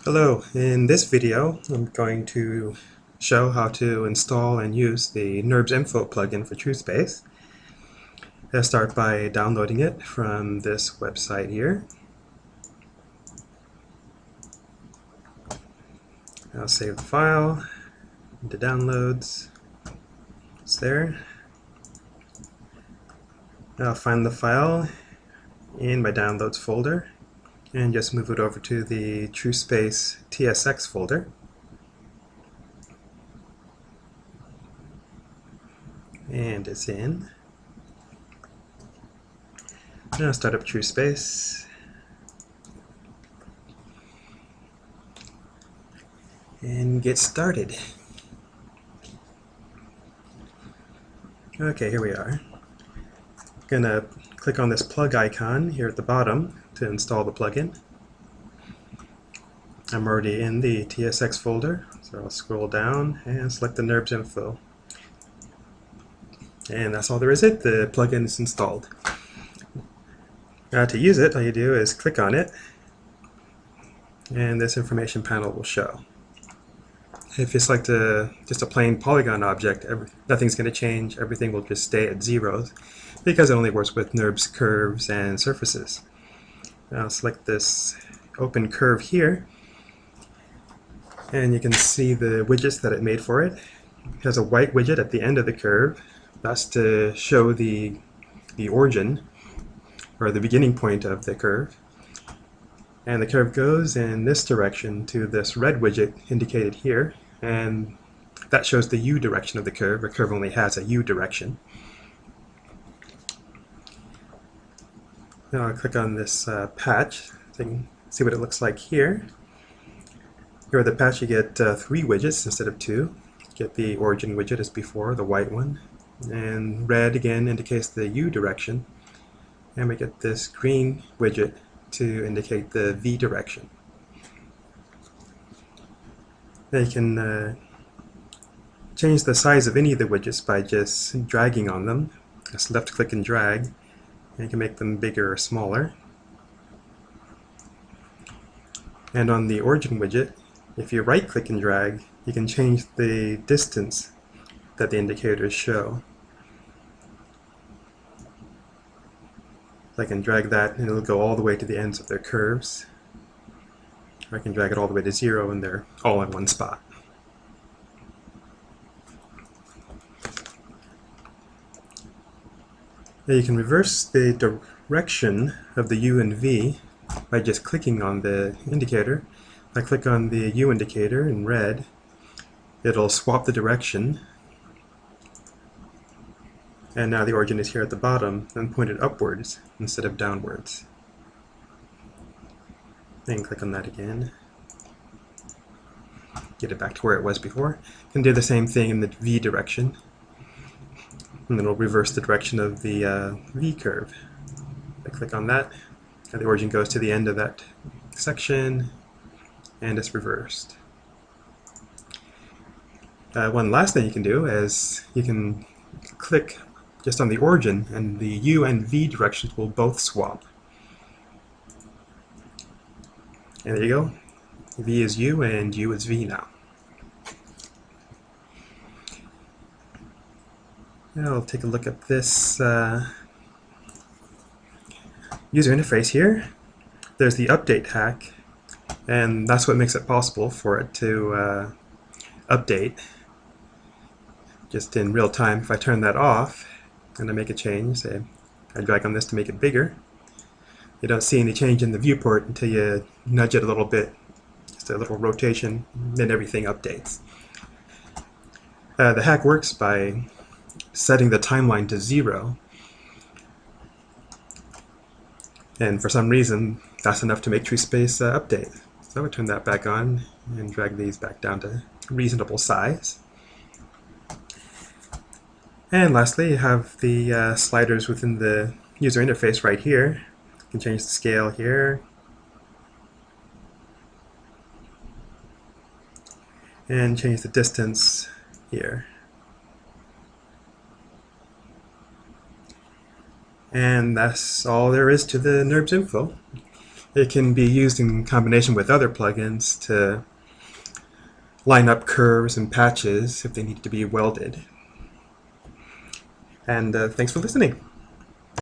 Hello, in this video I'm going to show how to install and use the nurbsinfo plugin for trueSpace. Let's start by downloading it from this website here. I'll save the file into downloads. It's there. I'll find the file in my downloads folder and just move it over to the trueSpace TSX folder. And it's in. Now start up trueSpace. And get started. Okay, here we are. I'm gonna click on this plug icon here at the bottom to install the plugin. I'm already in the TSX folder, so I'll scroll down and select the nurbsinfo. And that's all there is it. The plugin is installed. To use it, all you do is click on it, and this information panel will show. If you select just a plain polygon object, nothing's going to change. Everything will just stay at zeros because it only works with NURBS curves and surfaces. I'll select this open curve here, and you can see the widgets that it made for it. It has a white widget at the end of the curve. That's to show the origin, or the beginning point of the curve. And the curve goes in this direction to this red widget indicated here, and that shows the U direction of the curve. The curve only has a U direction. Now I'll click on this patch so you can see what it looks like here. Here with the patch you get 3 widgets instead of 2. You get the origin widget as before, the white one, and red again indicates the U direction, and we get this green widget to indicate the V direction. Now you can change the size of any of the widgets by just dragging on them. Just left click and drag, and you can make them bigger or smaller. And on the origin widget, if you right click and drag, you can change the distance that the indicators show. I can drag that and it'll go all the way to the ends of their curves. Or I can drag it all the way to 0 and they're all in one spot. Now you can reverse the direction of the U and V by just clicking on the indicator. If I click on the U indicator in red, it'll swap the direction. And now the origin is here at the bottom and pointed upwards instead of downwards. And click on that again. Get it back to where it was before. You can do the same thing in the V direction. And then it'll reverse the direction of the V curve. I click on that, and the origin goes to the end of that section, and it's reversed. One last thing you can do is you can click just on the origin, and the U and V directions will both swap. And there you go. V is U and U is V now. Now I'll take a look at this user interface here. There's the update hack, and that's what makes it possible for it to update just in real time. If I turn that off and I make a change, say I drag on this to make it bigger, you don't see any change in the viewport until you nudge it a little bit, just a little rotation, then everything updates. The hack works by setting the timeline to 0, and for some reason that's enough to make trueSpace update. So I would turn that back on and drag these back down to reasonable size. And lastly, you have the sliders within the user interface right here. You can change the scale here, and change the distance here. And that's all there is to the nurbsinfo. It can be used in combination with other plugins to line up curves and patches if they need to be welded. And thanks for listening.